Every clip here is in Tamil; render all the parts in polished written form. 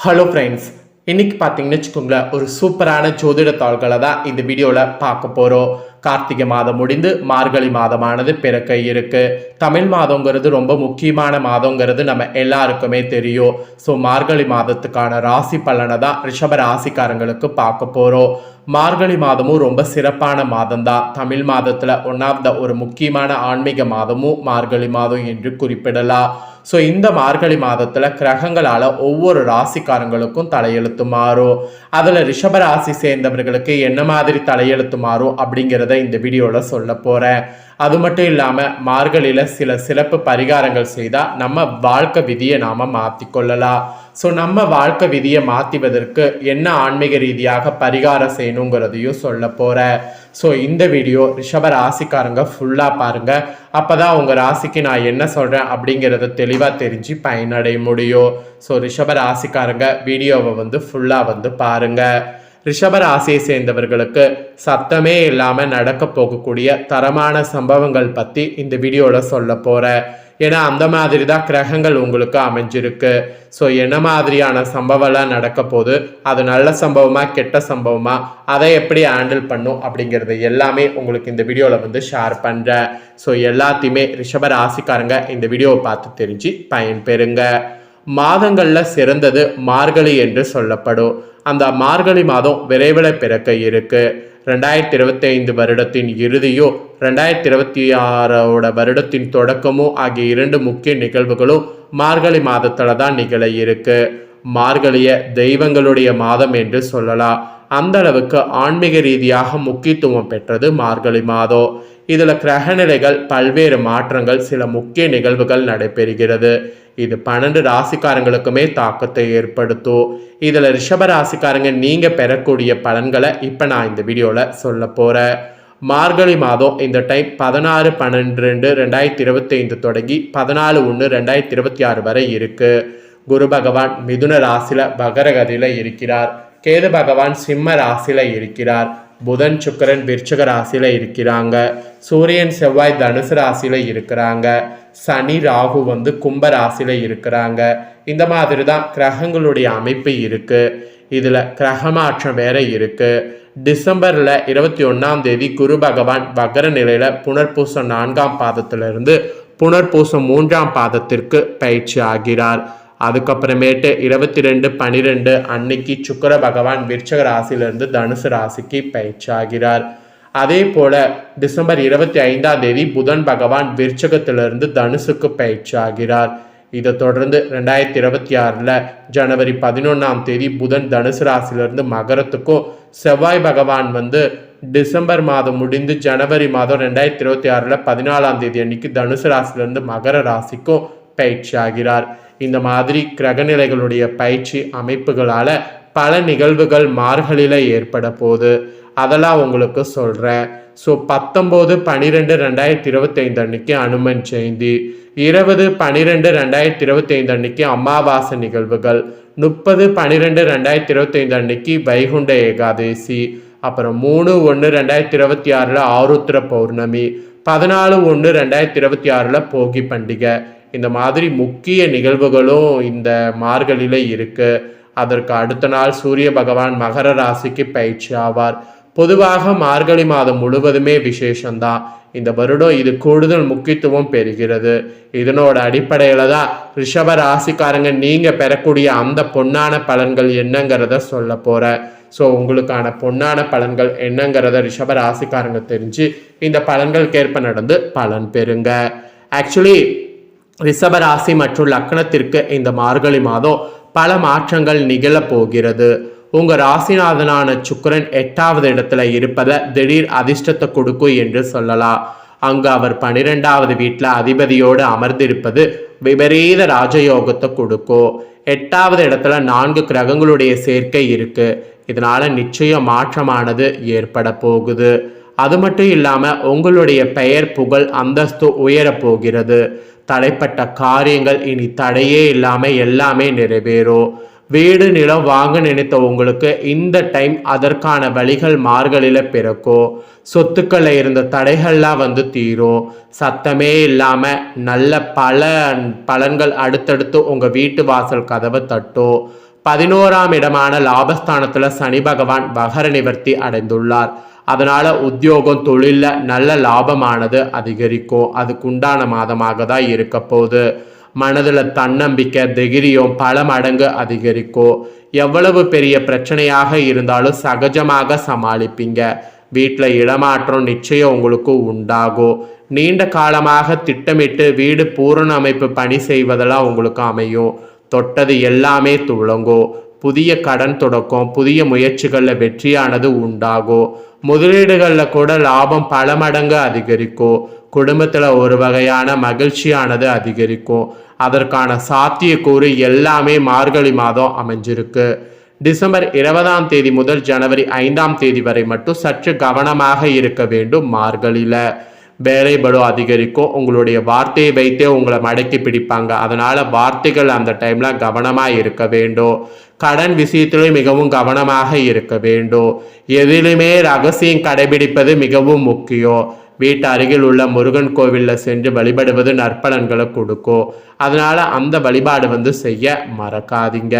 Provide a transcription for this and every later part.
ஹலோ ஃப்ரெண்ட்ஸ், இன்னைக்கு பார்த்தீங்கன்னு வச்சுக்கோங்களேன், ஒரு சூப்பரான ஜோதிட தாள்களை தான் இந்த வீடியோவில் பார்க்க போகிறோம். கார்த்திகை மாதம் முடிந்து மார்கழி மாதமானது பிறக்க இருக்கு. தமிழ் மாதங்கிறது ரொம்ப முக்கியமான மாதங்கிறது நம்ம எல்லாருக்குமே தெரியும். ஸோ மார்கழி மாதத்துக்கான ராசி பலனை தான் ரிஷப ராசிக்காரங்களுக்கு பார்க்க போகிறோம். மார்கழி மாதமும் ரொம்ப சிறப்பான மாதம் தான். தமிழ் மாதத்தில் ஒன்றாவது ஒரு முக்கியமான ஆன்மீக மாதமும் மார்கழி மாதம் என்று குறிப்பிடலாம். ஸோ இந்த மார்கழி மாதத்தில் கிரகங்களால் ஒவ்வொரு ராசிக்காரங்களுக்கும் தலையெழுத்து மாறும். அதில் ரிஷப ராசி சேர்ந்தவர்களுக்கு என்ன மாதிரி தலையெழுத்து மாறும் அப்படிங்கிறத இந்த வீடியோவில் சொல்ல போகிறேன். அது மட்டும் இல்லாமல் மார்கழியில் சில சிறப்பு பரிகாரங்கள் செய்தால் நம்ம வாழ்க்கை விதியை நாம் மாற்றிக்கொள்ளலாம். ஸோ நம்ம வாழ்க்கை விதியை மாற்றுவதற்கு என்ன ஆன்மீக ரீதியாக பரிகாரம் செய்யணுங்கிறதையும் சொல்ல போகிறேன். ஸோ இந்த வீடியோ ரிஷப ராசிக்காரங்க ஃபுல்லாக பாருங்கள். அப்போ தான் உங்கள் ராசிக்கு நான் என்ன சொல்கிறேன் அப்படிங்கிறத தெளிவாக தெரிஞ்சு பயனடைய முடியும். ஸோ ரிஷப ராசிக்காரங்க வீடியோவை ஃபுல்லாக பாருங்கள். ரிஷப ராசியை சேர்ந்தவர்களுக்கு சத்தமே இல்லாமல் நடக்க போகக்கூடிய தரமான சம்பவங்கள் பற்றி இந்த வீடியோவில் சொல்ல போகிறேன். ஏன்னா அந்த மாதிரி தான் கிரகங்கள் உங்களுக்கு அமைஞ்சிருக்கு. ஸோ என்ன மாதிரியான சம்பவம்லாம் நடக்க போது, அது நல்ல சம்பவமா கெட்ட சம்பவமா, அதை எப்படி ஹேண்டில் பண்ணும் அப்படிங்கிறது எல்லாமே உங்களுக்கு இந்த வீடியோவில் ஷேர் பண்ணுறேன். ஸோ எல்லாத்தையுமே ரிஷப ராசிக்காரங்க இந்த வீடியோவை பார்த்து தெரிஞ்சு பயன்பெறுங்க. மாதங்களில் சிறந்தது மார்கழி என்று சொல்லப்படும். அந்த மார்கழி மாதம் விரைவில் பிறக்க இருக்கு. 2025 வருடத்தின் இறுதியோ 2026 வருடத்தின் தொடக்கமோ ஆகிய இரண்டு முக்கிய நிகழ்வுகளும் மார்கழி மாதத்துல தான் நிகழ இருக்கு. மார்கழிய தெய்வங்களுடைய மாதம் என்று சொல்லலாம். அந்த அளவுக்கு ஆன்மீக ரீதியாக முக்கியத்துவம் பெற்றது மார்கழி மாதம். இதுல கிரகநிலைகள் பல்வேறு மாற்றங்கள், சில முக்கிய நிகழ்வுகள் நடைபெறுகிறது. இது 12 ராசிக்காரங்களுக்குமே தாக்கத்தை ஏற்படுத்தும். இதுல ரிஷப ராசிக்காரங்க நீங்க பெறக்கூடிய பலன்களை இப்ப நான் இந்த வீடியோல சொல்ல போறேன். மார்கழி மாதம் இந்த டைம் 16/12/2025 தொடங்கி 14/1/2026 வரை இருக்கு. குரு பகவான் மிதுன ராசில பகரகதியில இருக்கிறார். கேது பகவான் சிம்ம ராசில இருக்கிறார். புதன் சுக்கிரன் விருச்சிக ராசியில இருக்கிறாங்க. சூரியன் செவ்வாய் தனுசு ராசியில இருக்கிறாங்க. சனி ராகு கும்ப ராசியில இருக்கிறாங்க. இந்த மாதிரி தான் கிரகங்களுடைய அமைப்பு இருக்கு. இதுல கிரகமாற்றம் வேற இருக்கு. டிசம்பர்ல 21ஆம் தேதி குரு பகவான் வக்ர நிலையில புனர்பூசம் 4ஆம் பாதத்திலிருந்து புனர்பூசம் 3ஆம் பாதத்திற்கு பயிற்சி ஆகிறார். அதுக்கப்புறமேட்டு 22/12 அன்னைக்கு சுக்கிர பகவான் விருச்சிக ராசியிலிருந்து தனுசு ராசிக்கு பயிற்சி ஆகிறார். அதே போல டிசம்பர் 25ஆம் தேதி புதன் பகவான் விருச்சகத்திலிருந்து தனுசுக்கு பயிற்சி ஆகிறார். இதை தொடர்ந்து 2026 ஜனவரி 11ஆம் தேதி புதன் தனுசு ராசியிலிருந்து மகரத்துக்கும், செவ்வாய் பகவான் டிசம்பர் மாதம் முடிந்து ஜனவரி மாதம் 2026 14ஆம் தேதி அன்னைக்கு தனுசு ராசியிலிருந்து மகர ராசிக்கும் பயிற்சி ஆகிறார். இந்த மாதிரி கிரகநிலைகளுடைய பயிற்சி அமைப்புகளால பல நிகழ்வுகள் மார்கழியில ஏற்பட போகுது. அதெல்லாம் உங்களுக்கு சொல்றேன். ஸோ 19/12/2025 அன்னைக்கு அனுமன் ஜெயந்தி, 20/12/2025 அன்னைக்கு அமாவாசை நிகழ்வுகள், 30/12/2025 அன்னைக்கு வைகுண்ட ஏகாதசி, அப்புறம் 3/1/2026 ஆருத்ர பௌர்ணமி, 14/1/2026 போகி பண்டிகை. இந்த மாதிரி முக்கிய நிகழ்வுகளும் இந்த மார்கழியில இருக்கு. அதற்கு அடுத்த நாள் சூரிய பகவான் மகர ராசிக்கு பயிற்சி ஆவார். பொதுவாக மார்கழி மாதம் முழுவதுமே விசேஷம்தான். இந்த வருடம் இது கூடுதல் முக்கியத்துவம் பெறுகிறது. இதனோட அடிப்படையில தான் ரிஷப ராசிக்காரங்க நீங்க பெறக்கூடிய அந்த பொன்னான பலன்கள் என்னங்கிறத சொல்ல போற. ஸோ உங்களுக்கான பொன்னான பலன்கள் என்னங்கிறத ரிஷப ராசிக்காரங்க தெரிஞ்சு இந்த பலன்களுக்கேற்ப நடந்து பலன் பெறுங்க. ஆக்சுவலி ரிஷப ராசி மற்றும் லக்னத்திற்கு இந்த மார்கழி மாதம் பல மாற்றங்கள் நிகழ போகிறது. உங்க ராசிநாதனான சுக்கிரன் 8வது இடத்துல இருப்பதை திடீர் அதிர்ஷ்டத்தை கொடுக்கும் என்று சொல்லலாம். அங்கு அவர் 12வது வீட்டில் அதிபதியோடு அமர்ந்திருப்பது விபரீத ராஜயோகத்தை கொடுக்கும். 8வது இடத்துல 4 கிரகங்களுடைய சேர்க்கை இருக்கு. இதனால நிச்சயம் மாற்றமானது ஏற்பட போகுது. அது மட்டும் இல்லாம உங்களுடைய பெயர் புகழ் அந்தஸ்து உயர போகிறது. தடைப்பட்ட காரியங்கள் இனி தடையே இல்லாம எல்லாமே நிறைவேறும். வீடு நிலம் வாங்க நினைத்த உங்களுக்கு இந்த டைம் அதற்கான வழிகள் மார்கழியில பிறக்கும். சொத்துக்களில் இருந்த தடைகள்லாம் தீரும். சத்தமே இல்லாம நல்ல பல பலன்கள் அடுத்தடுத்து உங்க வீட்டு வாசல் கதவை தட்டும். 11ஆம் இடமான லாபஸ்தானத்துல சனி பகவான் வகர நிவர்த்தி அடைந்துள்ளார். அதனால உத்தியோகம் தொழில்ல நல்ல லாபமானது அதிகரிக்கும். அதுக்குண்டான மாதமாக தான் இருக்க போகுது. மனதில் தன்னம்பிக்கை தைரியம் பல மடங்கு அதிகரிக்கும். எவ்வளவு பெரிய பிரச்சனையாக இருந்தாலும் சகஜமாக சமாளிப்பீங்க. வீட்டில் இடமாற்றம் நிச்சயம் உங்களுக்கு உண்டாகும். நீண்ட காலமாக திட்டமிட்டு வீடு பூரண அமைப்பு பணி செய்வதெல்லாம் உங்களுக்கு அமையும். தொட்டது எல்லாமே துளங்கும். புதிய கடன் தொடக்கம் புதிய முயற்சிகளில் வெற்றியானது உண்டாகும். முதலீடுகளில் கூட லாபம் பல மடங்கு அதிகரிக்கும். குடும்பத்தில் ஒரு வகையான மகிழ்ச்சியானது அதிகரிக்கும். அதற்கான சாத்தியக்கூறு எல்லாமே மார்கழி மாதம் அமைஞ்சிருக்கு. டிசம்பர் 20ஆம் தேதி முதல் ஜனவரி 5ஆம் தேதி வரை மட்டும் சற்று கவனமாக இருக்க வேண்டும். மார்கழியில் வேலை பளு அதிகரிக்கும். உங்களுடைய வார்த்தையை வைத்தே உங்களை மடக்கி பிடிப்பாங்க. அதனால வார்த்தைகள் அந்த டைம்ல கவனமாக இருக்க வேண்டும். கடன் விஷயத்திலும் மிகவும் கவனமாக இருக்க வேண்டும். எதிலுமே ரகசியம் கடைபிடிப்பது மிகவும் முக்கியம். வீட்டு அருகில் உள்ள முருகன் கோவிலில் சென்று வழிபடுவது நற்பலன்களை கொடுக்கும். அதனால அந்த வழிபாடு செய்ய மறக்காதீங்க.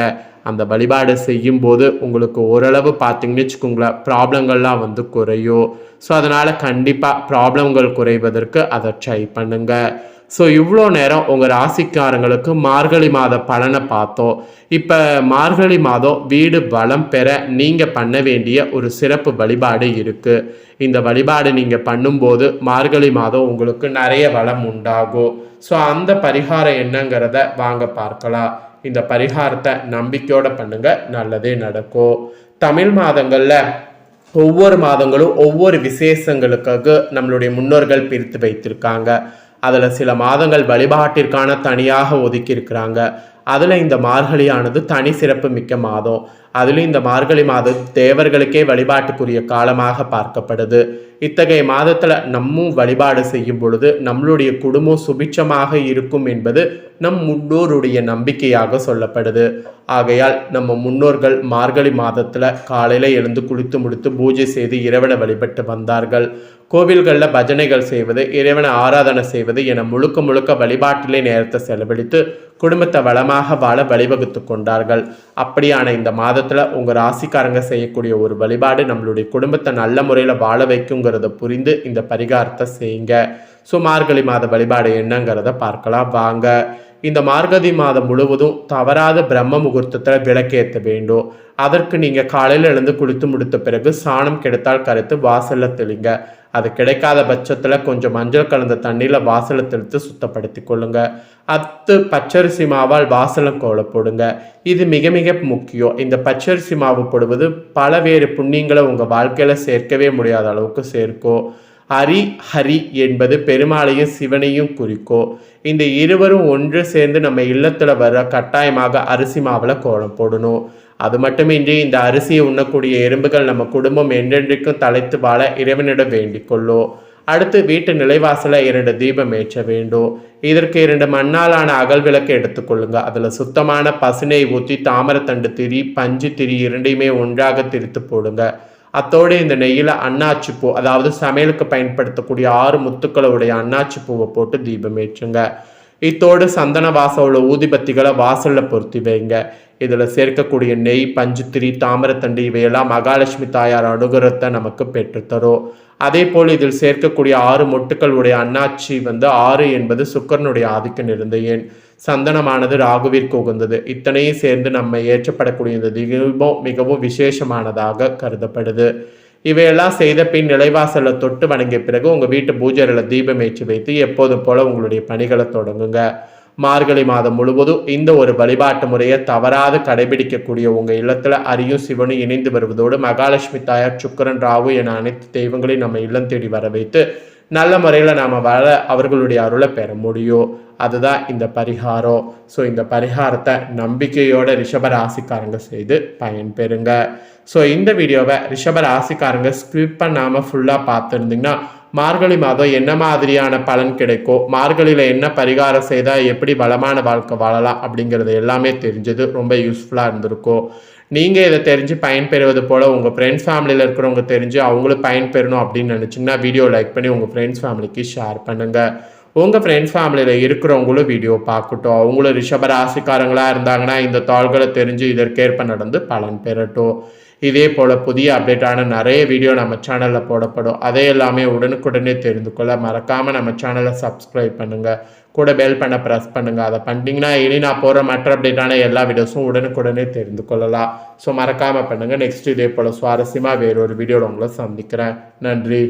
அந்த வழிபாடு செய்யும் போது உங்களுக்கு ஓரளவு பார்த்தீங்கன்னு வச்சுக்கோங்களேன், ப்ராப்ளங்கள்லாம் குறையும். ஸோ அதனால் கண்டிப்பாக ப்ராப்ளங்கள் குறைவதற்கு அதை ட்ரை பண்ணுங்க. ஸோ இவ்வளோ நேரம் உங்கள் ராசிக்காரங்களுக்கு மார்கழி மாத பலனை பார்த்தோம். இப்போ மார்கழி மாதம் வீடு வளம் பெற நீங்கள் பண்ண வேண்டிய ஒரு சிறப்பு வழிபாடு இருக்குது. இந்த வழிபாடு நீங்கள் பண்ணும்போது மார்கழி மாதம் உங்களுக்கு நிறைய வளம் உண்டாகும். ஸோ அந்த பரிகாரம் என்னங்கிறத வாங்க பார்க்கலாம். இந்த பரிகாரத்தை நம்பிக்கையோட பண்ணுங்க, நல்லதே நடக்கும். தமிழ் மாதங்களில் ஒவ்வொரு மாதங்களும் ஒவ்வொரு விசேஷங்களுக்காக நம்மளுடைய முன்னோர்கள் பிரித்து வைத்திருக்காங்க. அதில் சில மாதங்கள் வழிபாட்டிற்கான தனியாக ஒதுக்கி இருக்கிறாங்க. அதில் இந்த மார்கழியானது தனி சிறப்பு மிக்க மாதம். அதிலும் இந்த மார்கழி மாதம் தேவர்களுக்கே வழிபாட்டுக்குரிய காலமாக பார்க்கப்படுது. இத்தகைய மாதத்தில் நம்மும் வழிபாடு செய்யும் பொழுது நம்மளுடைய குடும்பம் சுபிட்சமாக இருக்கும் என்பது நம் முன்னோருடைய நம்பிக்கையாக சொல்லப்படுது. ஆகையால் நம்ம முன்னோர்கள் மார்கழி மாதத்தில் காலையில் எழுந்து குளித்து முடித்து பூஜை செய்து இறைவனை வழிபட்டு வந்தார்கள். கோவில்களில் பஜனைகள் செய்வது, இறைவனை ஆராதனை செய்வது என முழுக்க முழுக்க வழிபாட்டிலே நேரத்தை செலவழித்து குடும்பத்தை வளமாக வாழ வழிவகுத்து கொண்டார்கள். அப்படியான இந்த மாதத்தில் உங்கள் ராசிக்காரங்க செய்யக்கூடிய ஒரு வழிபாடு நம்மளுடைய குடும்பத்தை நல்ல முறையில் வாழ வைக்குங்கிறத புரிந்து இந்த பரிகாரத்தை செய்யுங்க. ஸோ மார்கழி மாத வழிபாடு என்னங்கிறத பார்க்கலாம் வாங்க. இந்த மார்கழி மாதம் முழுவதும் தவறாத பிரம்ம முகூர்த்தத்தில் விளக்கேற்ற வேண்டும். அதற்கு நீங்கள் காலையில் எழுந்து குளித்து முடித்த பிறகு சாணம் கிடைத்தால் கரைத்து வாசலில் தெளிங்க. அது கிடைக்காத பட்சத்தில் கொஞ்சம் மஞ்சள் கலந்த தண்ணியில் வாசலை தெளித்து சுத்தப்படுத்தி கொள்ளுங்க. அடுத்து பச்சரிசி மாவால் வாசலை கோலம் போடுங்க. இது மிக மிக முக்கியம். இந்த பச்சரிசி மாவு போடுவது பலவேறு புண்ணியங்களை உங்கள் வாழ்க்கையில் சேர்க்கவே முடியாத அளவுக்கு சேர்க்கும். ஹரி என்பது பெருமாளையும் சிவனையும் குறிக்கும். இந்த இருவரும் ஒன்று சேர்ந்து நம்ம இல்லத்தில் வர கட்டாயமாக அரிசி மாவில் கோலம் போடணும். அது மட்டுமின்றி இந்த அரிசியை உண்ணக்கூடிய எறும்புகள் நம்ம குடும்பம் என்றென்றைக்கும் தலைத்து வாழ இறைவனிடம் வேண்டிக் கொள்ளும். அடுத்து வீட்டு நிலைவாசல 2 தீபம் ஏற்ற வேண்டும். இதற்கு 2 மண்ணாலான அகல் விளக்கு எடுத்துக்கொள்ளுங்க. அதில் சுத்தமான பசுனை ஊற்றி தாமரத்தண்டு திரி பஞ்சு திரி இரண்டையுமே ஒன்றாக திரித்து போடுங்க. அத்தோடு இந்த நெய்யில் அன்னாச்சி பூ, அதாவது சமையலுக்கு பயன்படுத்தக்கூடிய 6 முத்துக்களுடைய அன்னாச்சி பூவை போட்டு தீபம் ஏற்றுங்க. இத்தோடு சந்தன வாசம் உள்ள ஊதிபத்திகளை வாசலில் பொருத்தி வைங்க. இதில் சேர்க்கக்கூடிய நெய் பஞ்சுத்திரி தாமரத்தண்டு இவையெல்லாம் மகாலட்சுமி தாயார் அனுகிரகத்தை நமக்கு பெற்றுத்தரும். அதே போல் இதில் சேர்க்கக்கூடிய 6 மொட்டுக்களுடைய அன்னாச்சி 6 என்பது சுக்கரனுடைய ஆதிக்கம் நிறைந்த எண். சந்தனமானது ராகுவிற்கு உகந்தது. இத்தனையும் சேர்ந்து நம்ம ஏற்றப்படக்கூடிய இந்த தீபம் மிகவும் விசேஷமானதாக கருதப்படுது. இவையெல்லாம் செய்த பின் நிலைவாசலில் தொட்டு வணங்கிய பிறகு உங்கள் வீட்டு பூஜையில் தீபம் ஏற்றி வைத்து எப்போதும் போல உங்களுடைய பணிகளை தொடங்குங்க. மார்கழி மாதம் முழுவதும் இந்த ஒரு வழிபாட்டு முறையை தவறாது கடைபிடிக்கக்கூடிய உங்கள் இல்லத்தில் அரியும் சிவனும் இணைந்து வருவதோடு மகாலட்சுமி தாயார் சுக்கரன் ராகு என அனைத்து தெய்வங்களையும் நம்ம இல்லம் தேடி வர வைத்து நல்ல முறையில் நாம் வாழ அவர்களுடைய அருளை பெற முடியும். அதுதான் இந்த பரிகாரம். ஸோ இந்த பரிகாரத்தை நம்பிக்கையோட ரிஷப ராசிக்காரங்க செய்து பயன்பெறுங்க. ஸோ இந்த வீடியோவை ரிஷப ராசிக்காரங்க ஸ்கிப் பண்ணாமல் ஃபுல்லாக பார்த்துருந்தீங்கன்னா மார்கழி மாதம் என்ன மாதிரியான பலன் கிடைக்கும், மார்கழியில் என்ன பரிகாரம் செய்தால் எப்படி வளமான வாழ்க்கை வாழலாம் அப்படிங்கிறது எல்லாமே தெரிஞ்சது ரொம்ப யூஸ்ஃபுல்லாக இருந்திருக்கும். நீங்கள் இதை தெரிஞ்சு பயன்பெறுவது போல் உங்கள் ஃப்ரெண்ட்ஸ் ஃபேமிலியில் இருக்கிறவங்க தெரிஞ்சு அவங்களும் பயன்பெறணும் அப்படின்னு நினச்சிங்கன்னா வீடியோ லைக் பண்ணி உங்கள் ஃப்ரெண்ட்ஸ் ஃபேமிலிக்கு ஷேர் பண்ணுங்கள். உங்கள் ஃப்ரெண்ட்ஸ் ஃபேமிலியில் இருக்கிறவங்களும் வீடியோ பார்க்கட்டும். அவங்களும் ரிஷப ராசிக்காரங்களாக இருந்தாங்கன்னா இந்த தாள்களை தெரிஞ்சு இதற்கேற்ப நடந்து பலன் பெறட்டும். இதே போல் புதிய அப்டேட்டான நிறைய வீடியோ நம்ம சேனலில் போடப்படும். அதை எல்லாமே உடனுக்குடனே தெரிந்து கொள்ள மறக்காமல் நம்ம சேனலை சப்ஸ்கிரைப் பண்ணுங்கள். கூட பெல் பண்ண ப்ரெஸ் பண்ணுங்கள். அதை பண்ணிட்டீங்கன்னா இனி நான் போகிற மற்ற அப்டேட்டான எல்லா வீடியோஸும் உடனுக்குடனே தெரிந்து கொள்ளலாம். ஸோ மறக்காமல் பண்ணுங்கள். நெக்ஸ்ட் இதே போல் சுவாரஸ்யமாக வேறொரு வீடியோவில் உங்களை சந்திக்கிறேன். நன்றி.